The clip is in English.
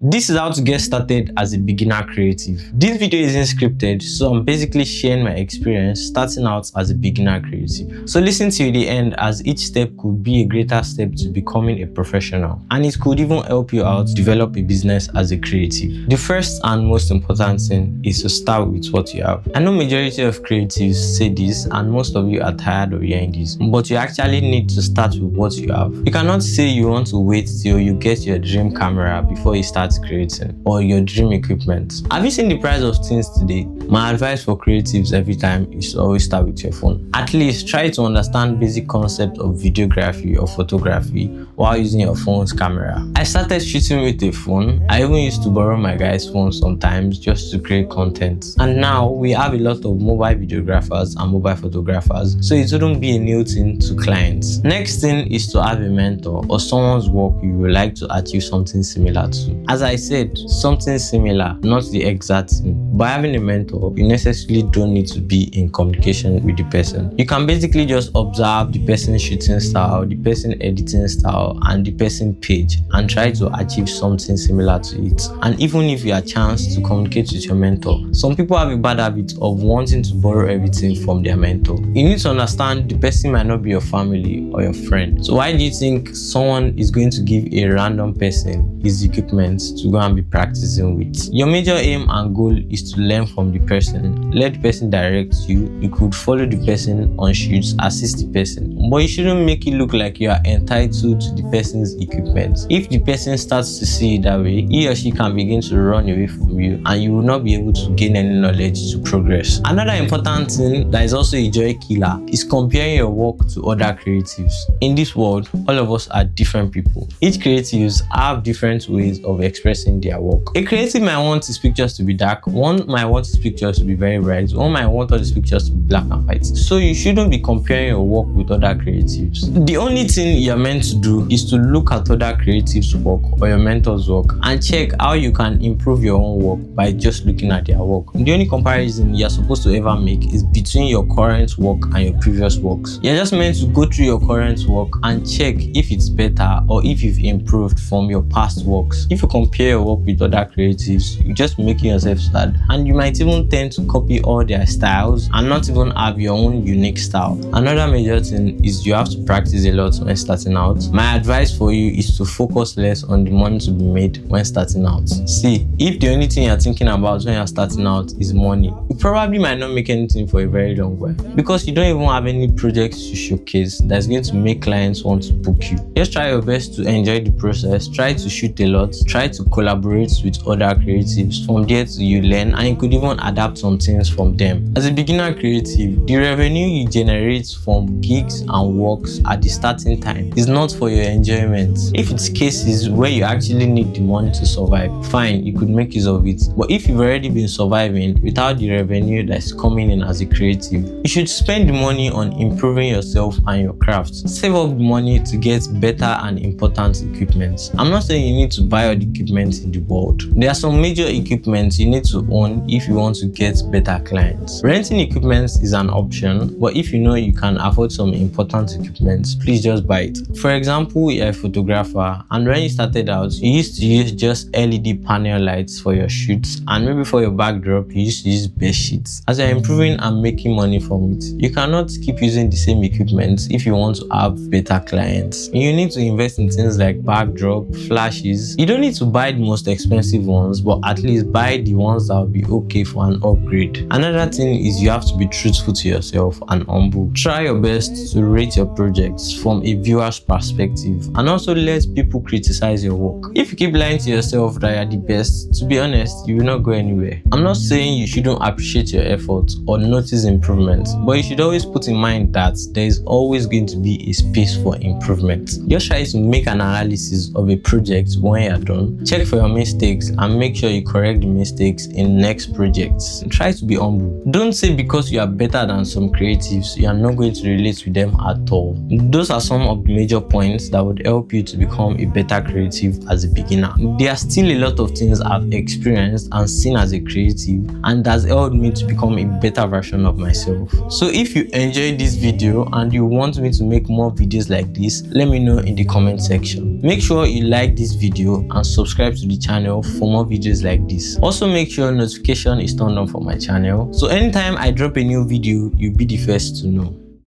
This is how to get started as a beginner creative. This video isn't scripted, so I'm basically sharing my experience starting out as a beginner creative. So listen till the end, as each step could be a greater step to becoming a professional, and it could even help you out develop a business as a creative. The first and most important thing is to start with what you have. I know majority of creatives say this, and most of you are tired of hearing this, but you actually need to start with what you have. You cannot say you want to wait till you get your dream camera before you start creating, or your dream equipment. Have you seen the price of things today? My advice for creatives every time is to always start with your phone. At least try to understand basic concept of videography or photography while using your phone's camera. I started shooting with a phone. I even used to borrow my guy's phone sometimes just to create content. And now we have a lot of mobile videographers and mobile photographers, so it wouldn't be a new thing to clients. Next thing is to have a mentor or someone's work you would like to achieve something similar to. As I said, something similar, not the exact thing. By having a mentor, you necessarily don't need to be in communication with the person. You can basically just observe the person's shooting style, the person's editing style, and the person's page, and try to achieve something similar to it. And even if you have a chance to communicate with your mentor, some people have a bad habit of wanting to borrow everything from their mentor. You need to understand the person might not be your family or your friend. So why do you think someone is going to give a random person his equipment to go and be practicing with? Your major aim and goal is to learn from the person. Let the person direct you. You could follow the person on shoots, assist the person, but you shouldn't make it look like you are entitled to the person's equipment. If the person starts to see it that way, he or she can begin to run away from you, and you will not be able to gain any knowledge to progress. Another important thing that is also a joy killer is comparing your work to other creatives. In this world, all of us are different people. Each creatives have different ways of expressing their work. A creative might want his pictures to be dark, one might want his pictures to be very bright, one might want all his pictures to be black and white. So you shouldn't be comparing your work with other creatives. The only thing you're meant to do is to look at other creatives' work or your mentor's work and check how you can improve your own work by just looking at their work. The only comparison you're supposed to ever make is between your current work and your previous works. You're just meant to go through your current work and check if it's better or if you've improved from your past works. If you compare your work with other creatives, you're just making yourself sad, and you might even tend to copy all their styles and not even have your own unique style. Another major thing is you have to practice a lot when starting out. My advice for you is to focus less on the money to be made when starting out. See, if the only thing you're thinking about when you're starting out is money, you probably might not make anything for a very long while, because you don't even have any projects to showcase that's going to make clients want to book you. Just try your best to enjoy the process, try to shoot a lot, try to collaborate with other creatives. From there you learn, and you could even adapt some things from them. As a beginner creative, the revenue you generate from gigs and works at the starting time is not for your enjoyment. If it's cases where you actually need the money to survive, fine, you could make use of it. But if you've already been surviving without the revenue that's coming in as a creative, you should spend the money on improving yourself and your craft. Save up the money to get better and important equipment. I'm not saying you need to buy all the equipment in the world. There are some major equipment you need to own if you want to get better clients. Renting equipment is an option, but if you know you can afford some important equipment, please just buy it. For example, you're a photographer, and when you started out, you used to use just LED panel lights for your shoots, and maybe for your backdrop, you used to use bed sheets. As you're improving and making money from it, you cannot keep using the same equipment if you want to have better clients. You need to invest in things like backdrop, flashes. You don't need to buy the most expensive ones, but at least buy the ones that will be okay for an upgrade. Another thing is you have to be truthful to yourself and humble. Try your best to rate your projects from a viewer's perspective, and also let people criticize your work. If you keep lying to yourself that you're the best, to be honest, you will not go anywhere. I'm not saying you shouldn't appreciate your efforts or notice improvements, but you should always put in mind that there is always going to be a space for improvement. Just try to make an analysis of a project when you're done. Check for your mistakes and make sure you correct the mistakes in next projects. Try to be humble. Don't say because you are better than some creatives, you are not going to relate with them at all. Those are some of the major points that would help you to become a better creative as a beginner. There are still a lot of things I've experienced and seen as a creative, and that's helped me to become a better version of myself. So if you enjoyed this video and you want me to make more videos like this, let me know in the comment section. Make sure you like this video and subscribe subscribe to the channel for more videos like this. Also make sure notification is turned on for my channel, so anytime I drop a new video, you'll be the first to know.